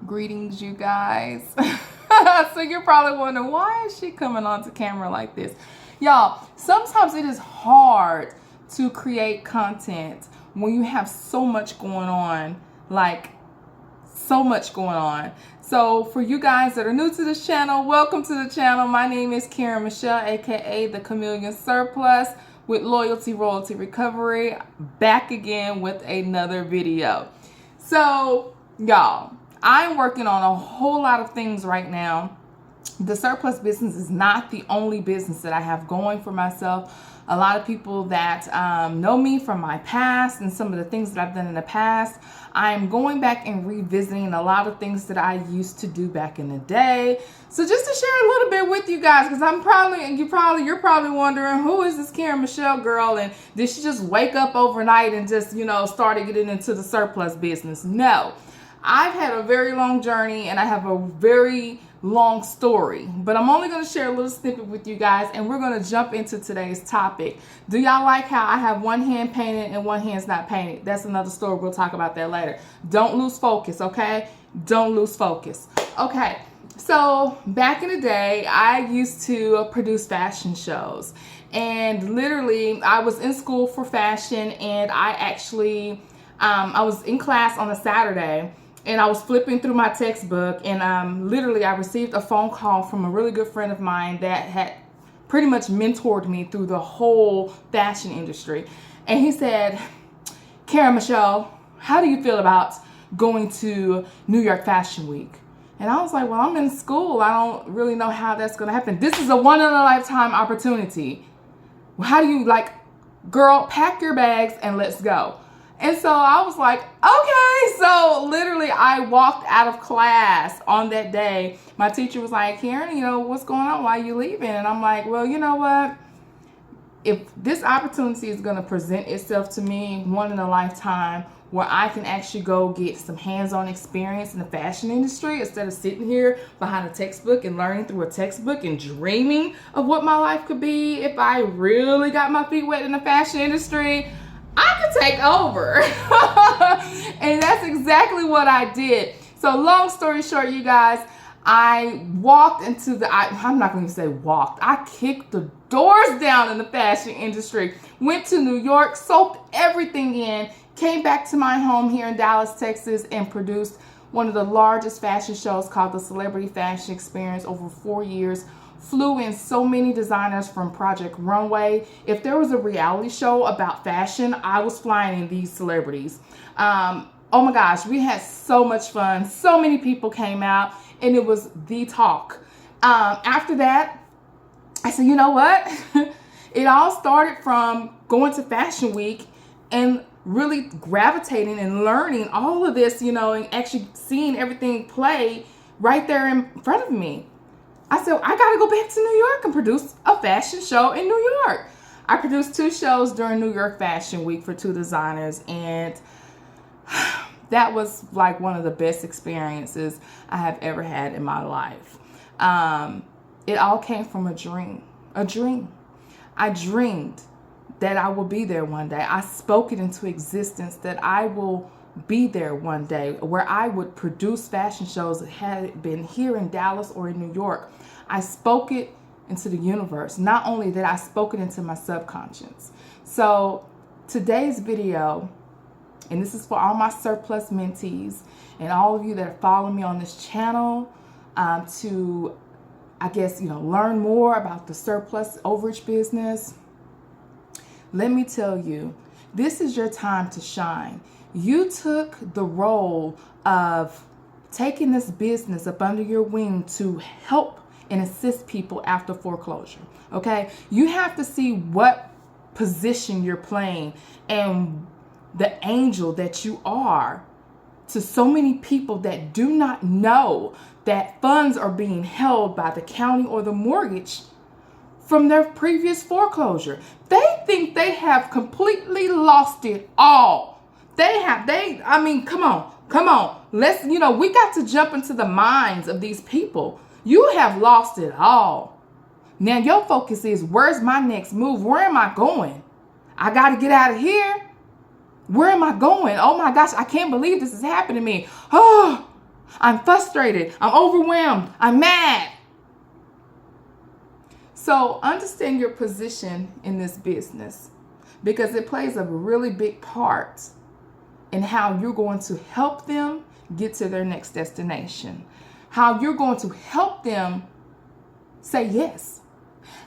Greetings, you guys. So you're probably wondering, why is she coming onto camera like this? Y'all, sometimes it is hard to create content when you have so much going on, So for you guys that are new to this channel, welcome to the channel. My name is Karen Michelle, aka the Chameleon Surplus with Loyalty Royalty Recovery, back again with another video. So y'all, I'm working on a whole lot of things right now. The surplus business is not the only business that I have going for myself. A lot of people that know me from my past and some of the things that I've done in the past, I'm going back and revisiting a lot of things that I used to do back in the day. So just to share a little bit with you guys, because you're probably wondering, who is this Karen Michelle girl, and did she just wake up overnight and just started getting into the surplus business? No, I've had a very long journey and I have a very long story, but I'm only going to share a little snippet with you guys, and we're going to jump into today's topic. Do y'all like how I have one hand painted and one hand's not painted? That's another story. We'll talk about that later. Don't lose focus, okay? Don't lose focus. Okay, so back in the day, I used to produce fashion shows, and literally I was in school for fashion, and I was in class on a Saturday, and I was flipping through my textbook, and literally I received a phone call from a really good friend of mine that had pretty much mentored me through the whole fashion industry. And he said, "Karen Michelle, how do you feel about going to New York Fashion Week?" And I was like, well, I'm in school. I don't really know how that's going to happen. This is a one-in-a-lifetime opportunity. How do you, girl, pack your bags and let's go. And so I was like, okay. So literally I walked out of class on that day. My teacher was like, "Karen, what's going on? Why are you leaving?" And I'm like, well, you know what? If this opportunity is going to present itself to me one in a lifetime, where I can actually go get some hands-on experience in the fashion industry instead of sitting here behind a textbook and learning through a textbook and dreaming of what my life could be if I really got my feet wet in the fashion industry, I could take over. And that's exactly what I did. So long story short, you guys, I walked into I'm not going to say walked. I kicked the doors down in the fashion industry, went to New York, soaked everything in, came back to my home here in Dallas, Texas, and produced one of the largest fashion shows called the Celebrity Fashion Experience over 4 years. Flew in so many designers from Project Runway. If there was a reality show about fashion, I was flying in these celebrities. Oh my gosh, we had so much fun. So many people came out, and it was the talk. After that, I said, you know what? It all started from going to Fashion Week and really gravitating and learning all of this, and actually seeing everything play right there in front of me. I said, I got to go back to New York and produce a fashion show in New York. I produced 2 shows during New York Fashion Week for 2 designers, and that was like one of the best experiences I have ever had in my life. It all came from a dream. I dreamed that I will be there one day. I spoke it into existence that I will be there one day, where I would produce fashion shows that had been here in Dallas or in New York. I spoke it into the universe. Not only that, I spoke it into my subconscious. So today's video, and this is for all my surplus mentees and all of you that are following me on this channel, to, I guess, learn more about the surplus overage business. Let me tell you, this is your time to shine. You took the role of taking this business up under your wing to help and assist people after foreclosure, okay? You have to see what position you're playing and the angel that you are to so many people that do not know that funds are being held by the county or the mortgage from their previous foreclosure. They think they have completely lost it all. Come on. Let's, we got to jump into the minds of these people. You have lost it all. Now your focus is, where's my next move? Where am I going? I got to get out of here. Where am I going? Oh my gosh, I can't believe this is happening to me. Oh, I'm frustrated. I'm overwhelmed. I'm mad. So understand your position in this business, because it plays a really big part in how you're going to help them get to their next destination, how you're going to help them say yes,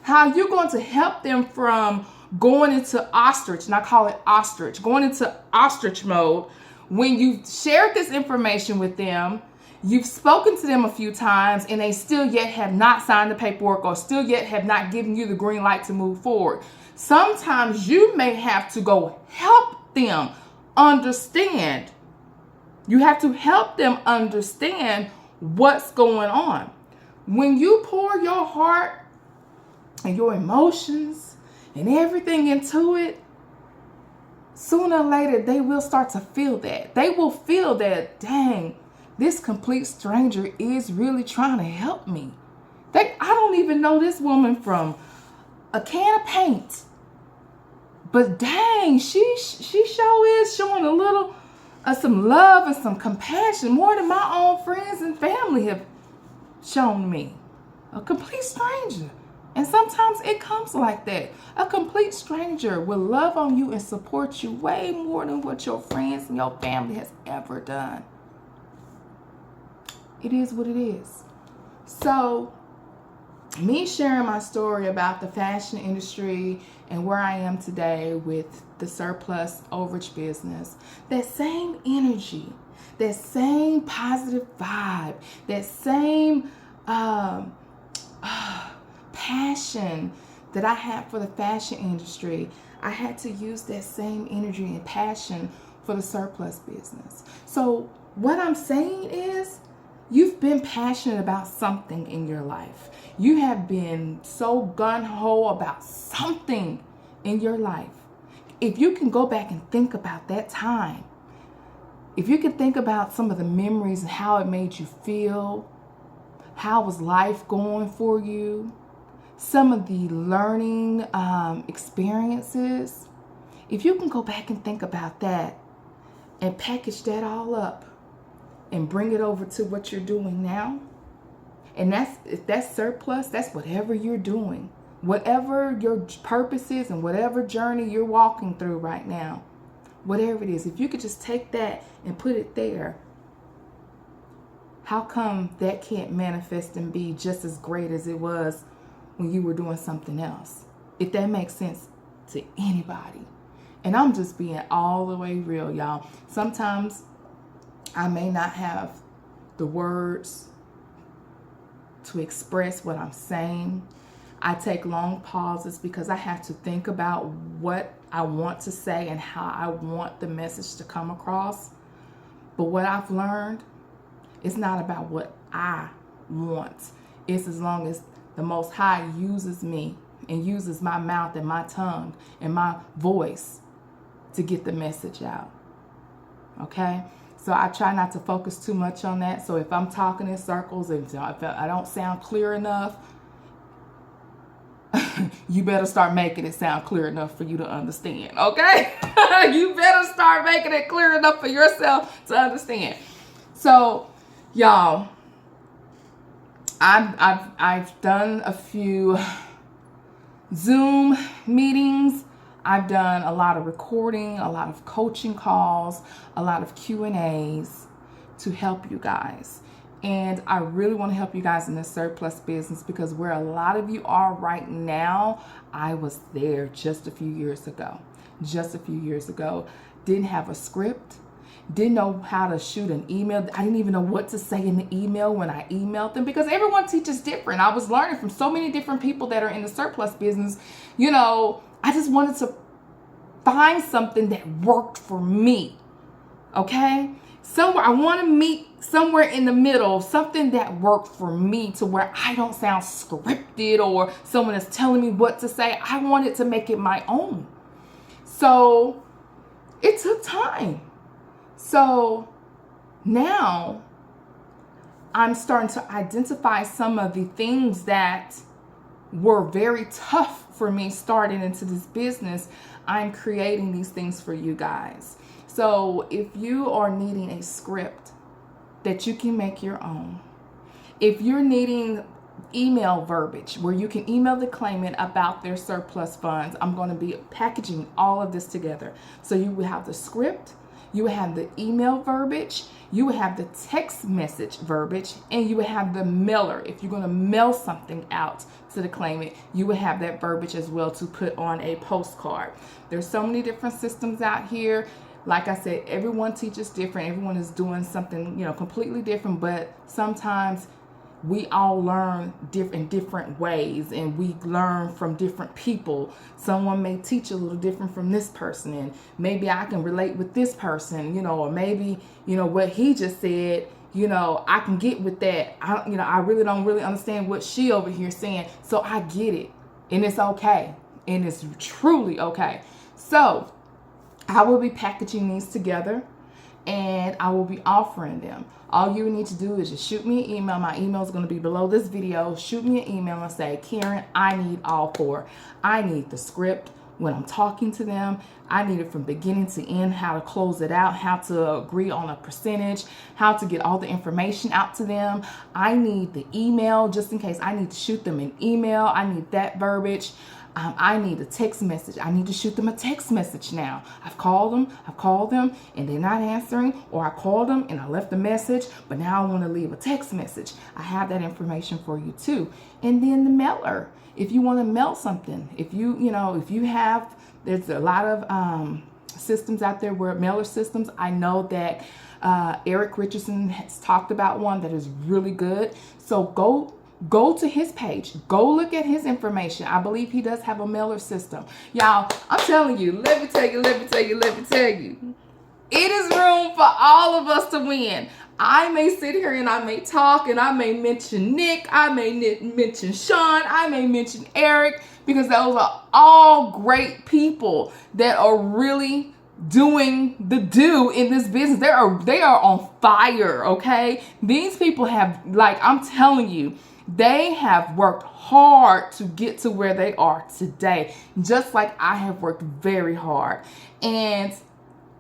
how you're going to help them from going into ostrich, and I call it ostrich, going into ostrich mode. When you've shared this information with them, you've spoken to them a few times, and they still yet have not signed the paperwork or still yet have not given you the green light to move forward. Sometimes you may have to go help them understand. You have to help them understand what's going on. When you pour your heart and your emotions and everything into it, sooner or later they will start to feel that. They will feel that, dang, this complete stranger is really trying to help me. I don't even know this woman from a can of paint, but dang, she sure is showing a little some love and some compassion, more than my own friends and family have shown me. A complete stranger. And sometimes it comes like that. A complete stranger will love on you and support you way more than what your friends and your family has ever done. It is what it is. So, me sharing my story about the fashion industry and where I am today with the surplus overage business, that same energy, that same positive vibe, that same passion that I had for the fashion industry, I had to use that same energy and passion for the surplus business. So what I'm saying is, you've been passionate about something in your life. You have been so gung-ho about something in your life. If you can go back and think about that time, if you can think about some of the memories and how it made you feel, how was life going for you, some of the learning experiences, if you can go back and think about that and package that all up and bring it over to what you're doing now, and that's surplus, that's whatever you're doing, whatever your purpose is and whatever journey you're walking through right now, whatever it is, if you could just take that and put it there, how come that can't manifest and be just as great as it was when you were doing something else? If that makes sense to anybody. And I'm just being all the way real, y'all. Sometimes I may not have the words to express what I'm saying. I take long pauses because I have to think about what I want to say and how I want the message to come across. But what I've learned, it's not about what I want. It's as long as the Most High uses me and uses my mouth and my tongue and my voice to get the message out. Okay? So I try not to focus too much on that. So if I'm talking in circles, if I don't sound clear enough, you better start making it sound clear enough for you to understand. Okay? You better start making it clear enough for yourself to understand. So, y'all, I've done a few Zoom meetings. I've done a lot of recording, a lot of coaching calls, a lot of Q&As to help you guys. And I really want to help you guys in the surplus business, because where a lot of you are right now, I was there just a few years ago. Didn't have a script. Didn't know how to shoot an email. I didn't even know what to say in the email when I emailed them, because everyone teaches different. I was learning from so many different people that are in the surplus business. You know, I just wanted to find something that worked for me. Okay? I want to meet somewhere in the middle, something that worked for me to where I don't sound scripted or someone is telling me what to say. I wanted to make it my own. So it took time. So now I'm starting to identify some of the things that were very tough for me starting into this business. I'm creating these things for you guys. So if you are needing a script, that you can make your own. If you're needing email verbiage where you can email the claimant about their surplus funds, I'm going to be packaging all of this together. So you will have the script, you will have the email verbiage, you will have the text message verbiage, and you will have the mailer. If you're going to mail something out to the claimant, you will have that verbiage as well to put on a postcard. There's so many different systems out here. Like I said, everyone teaches different. Everyone is doing something, completely different, but sometimes we all learn in different ways, and we learn from different people. Someone may teach a little different from this person, and maybe I can relate with this person, or maybe, what he just said, I can get with that. I really don't understand what she over here saying. So I get it, and it's okay. And it's truly okay. So I will be packaging these together, and I will be offering them. All you need to do is just shoot me an email. My email is going to be below this video. Shoot me an email and say, Karen, I need all four. I need the script when I'm talking to them. I need it from beginning to end, how to close it out, how to agree on a percentage, how to get all the information out to them. I need the email just in case I need to shoot them an email. I need that verbiage. I need a text message. I need to shoot them a text message now. I've called them, and they're not answering, or I called them and I left a message, but now I want to leave a text message. I have that information for you too. And then the mailer. If you want to mail something, if you have, there's a lot of systems out there where mailer systems. I know that Eric Richardson has talked about one that is really good. So go to his page. Go look at his information. I believe he does have a mailer system. Y'all, I'm telling you, let me tell you. It is room for all of us to win. I may sit here and I may talk and I may mention Nick, I may mention Sean, I may mention Eric, because those are all great people that are really doing the do in this business. They are on fire, okay? These people have, I'm telling you, they have worked hard to get to where they are today, just like I have worked very hard. And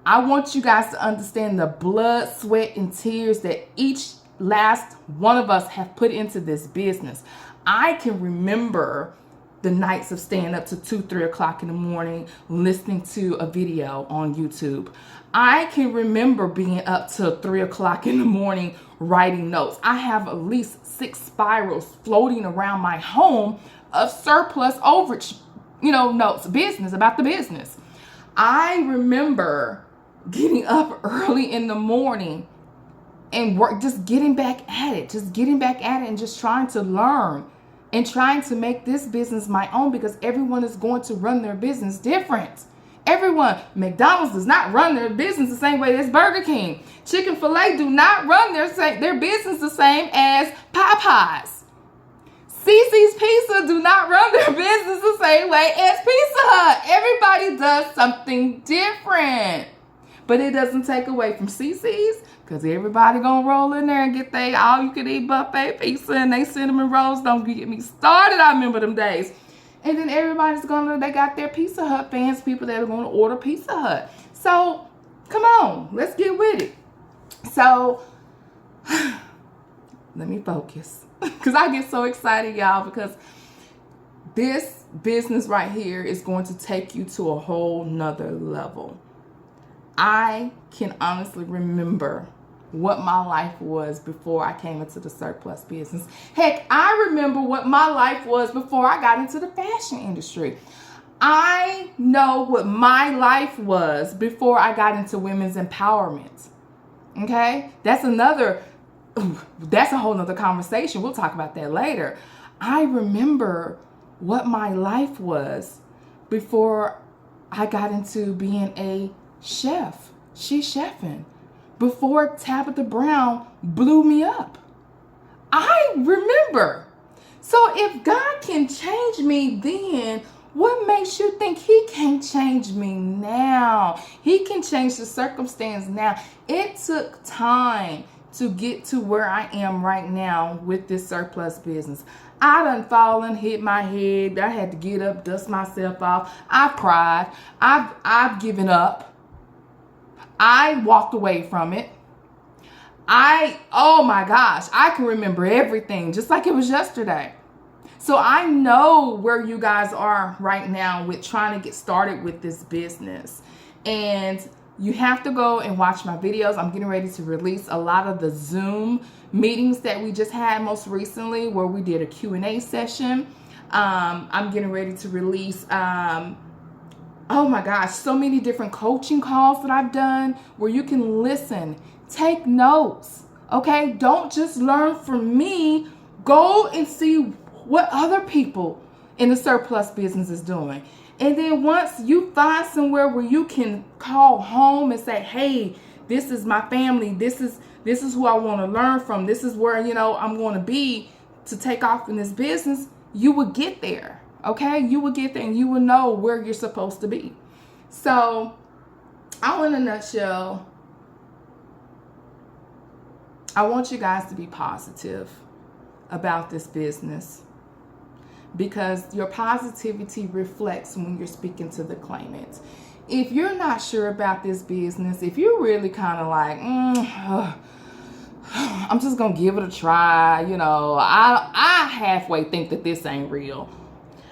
I want you guys to understand the blood, sweat, and tears that each last one of us have put into this business. I can remember the nights of staying up to 2-3 o'clock in the morning listening to a video on YouTube. I can remember being up till 3 o'clock in the morning writing notes. I have at least 6 spirals floating around my home of surplus overage, notes, business, about the business. I remember getting up early in the morning and just getting back at it and just trying to learn and trying to make this business my own, because everyone is going to run their business different. Everyone, McDonald's does not run their business the same way as Burger King. Chick-fil-A do not run their business the same as Popeyes. CC's Pizza do not run their business the same way as Pizza Hut. Everybody does something different. But it doesn't take away from CC's, because everybody gonna roll in there and get they all-you-can-eat buffet pizza and they cinnamon rolls. Don't get me started. I remember them days. And then they got their Pizza Hut fans, people that are gonna order Pizza Hut. So, come on, let's get with it. So, let me focus, because I get so excited, y'all, because this business right here is going to take you to a whole nother level. I can honestly remember what my life was before I came into the surplus business. Heck, I remember what my life was before I got into the fashion industry. I know what my life was before I got into women's empowerment. Okay? That's a whole nother conversation. We'll talk about that later. I remember what my life was before I got into being a chef. She's chefing. Before Tabitha Brown blew me up. I remember. So if God can change me then, what makes you think he can't change me now? He can change the circumstance now. It took time to get to where I am right now with this surplus business. I done fallen, hit my head. I had to get up, dust myself off. I've cried. I've given up. I walked away from it. Oh my gosh, I can remember everything just like it was yesterday. So I know where you guys are right now with trying to get started with this business. And you have to go and watch my videos. I'm getting ready to release a lot of the Zoom meetings that we just had most recently, where we did a Q&A session. I'm getting ready to release, oh my gosh, so many different coaching calls that I've done where you can listen, take notes, okay? Don't just learn from me. Go and see what other people in the surplus business is doing. And then once you find somewhere where you can call home and say, hey, this is my family. This is who I want to learn from. This is where, I'm going to be to take off in this business. You will get there. Okay. You will get there and you will know where you're supposed to be. So in a nutshell, I want you guys to be positive about this business, because your positivity reflects when you're speaking to the claimant. If you're not sure about this business, if you're really kind of like, I'm just going to give it a try, I halfway think that this ain't real.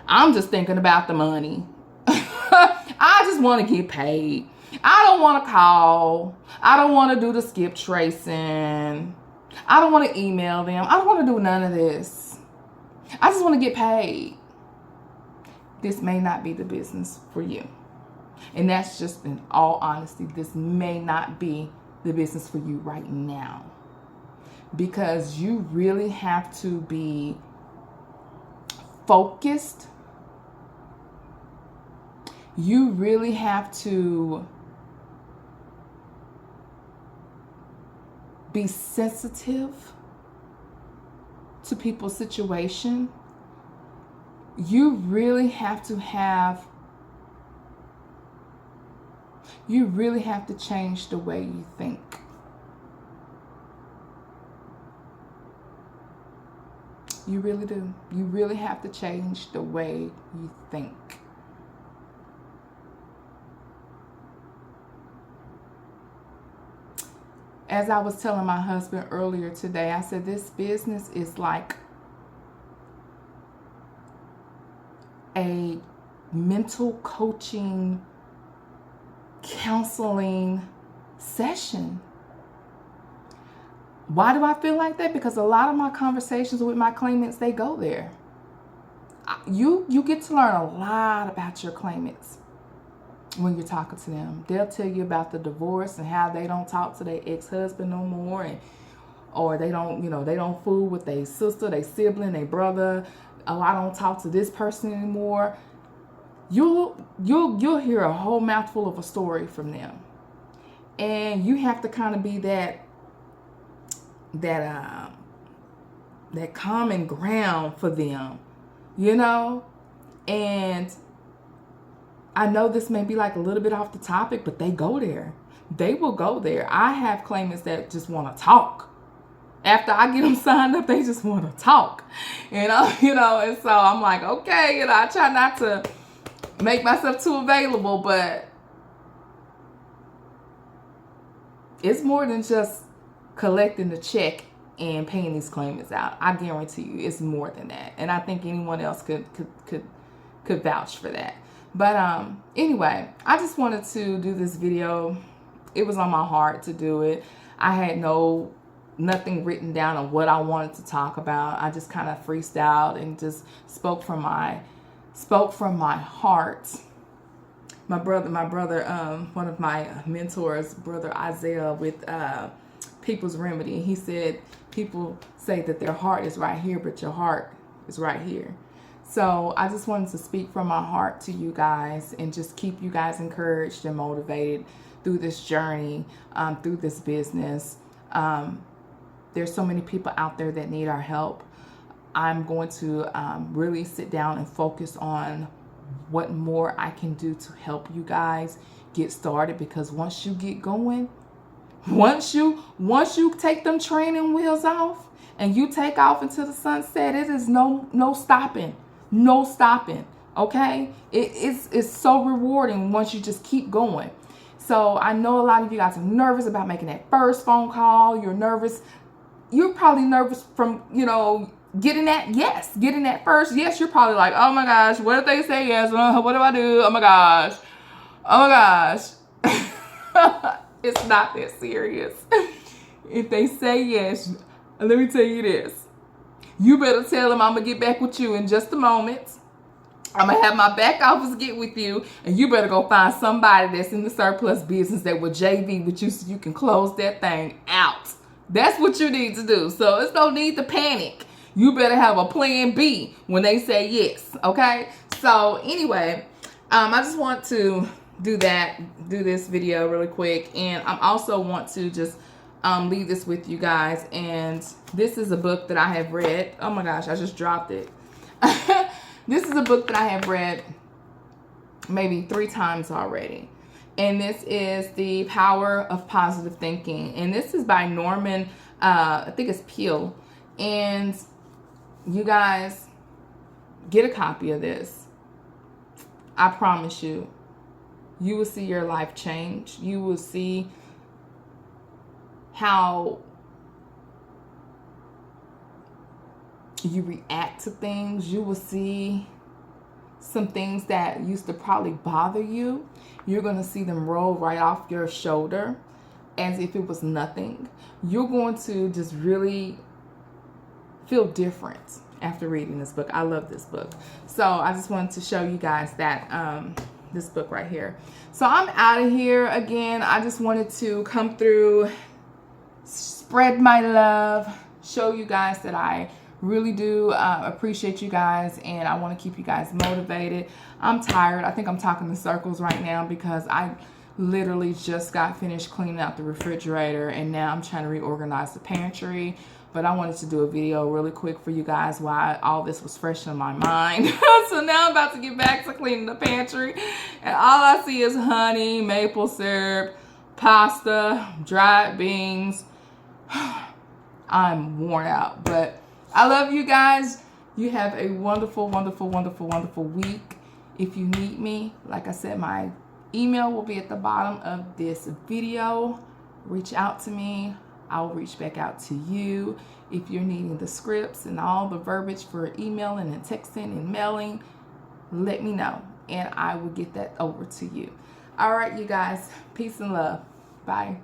I'm just thinking about the money. I just want to get paid. I don't want to call. I don't want to do the skip tracing. I don't want to email them. I don't want to do none of this. I just want to get paid. This may not be the business for you. And that's just in all honesty. This may not be the business for you right now. Because you really have to be focused. You really have to be sensitive to people's situation. You really have to change the way you think. You really do. You really have to change the way you think. As I was telling my husband earlier today, I said this business is like a mental coaching, counseling session. Why do I feel like that? Because a lot of my conversations with my claimants, they go there. You get to learn a lot about your claimants when you're talking to them. They'll tell you about the divorce and how they don't talk to their ex-husband no more, or they don't fool with their sister, their sibling, their brother. Oh, I don't talk to this person anymore. You'll hear a whole mouthful of a story from them, and you have to kind of be that common ground for them, and I know this may be like a little bit off the topic, but they go there. They will go there. I have claimants that just want to talk. After I get them signed up, they just want to talk, and so I'm like, okay, I try not to make myself too available, but it's more than just collecting the check and paying these claimants out. I guarantee you it's more than that. And I think anyone else could vouch for that. But anyway, I just wanted to do this video. It was on my heart to do it. I had nothing written down on what I wanted to talk about. I just kind of freestyled and just spoke from my heart. My brother, one of my mentors, Brother Isaiah with People's Remedy, he said people say that their heart is right here, but your heart is right here. So I just wanted to speak from my heart to you guys and just keep you guys encouraged and motivated through this journey, through this business. There's so many people out there that need our help. I'm going to really sit down and focus on what more I can do to help you guys get started, because once you get going, once you take them training wheels off and you take off into the sunset, it is no stopping. No stopping. Okay? It's so rewarding once you just keep going. So I know a lot of you guys are nervous about making that first phone call. You're nervous. You're probably nervous from, getting that first yes. You're probably like, oh my gosh, what if they say yes? What do I do? Oh my gosh. It's not that serious. If they say yes, let me tell you this. You better tell them I'm going to get back with you in just a moment. I'm going to have my back office get with you, and you better go find somebody that's in the surplus business that will JV with you so you can close that thing out. That's what you need to do. So it's no need to panic. You better have a plan B when they say yes, okay? So anyway, I just want to do this video really quick, and I also want to just leave this with you guys. And this is a book that I have read. Oh my gosh, I just dropped it. This is a book that I have read maybe 3 times already. And this is The Power of Positive Thinking. And this is by Norman, I think it's Peale. And you guys, get a copy of this. I promise you, you will see your life change. You will see how you react to things. You will see some things that used to probably bother you. You're going to see them roll right off your shoulder as if it was nothing. You're going to just really feel different after reading this book. I love this book. So I just wanted to show you guys that this book right here. So I'm out of here again. I just wanted to come through, spread my love, show you guys that I really do appreciate you guys, and I want to keep you guys motivated. I'm tired. I think I'm talking in circles right now because I literally just got finished cleaning out the refrigerator, and now I'm trying to reorganize the pantry. But I wanted to do a video really quick for you guys while all this was fresh in my mind. So now I'm about to get back to cleaning the pantry, and all I see is honey, maple syrup, pasta, dried beans. I'm worn out, but I love you guys. You have a wonderful, wonderful, wonderful, wonderful week. If you need me, like I said, my email will be at the bottom of this video. Reach out to me. I'll reach back out to you. If you're needing the scripts and all the verbiage for emailing and texting and mailing, let me know, and I will get that over to you. All right, you guys. Peace and love. Bye.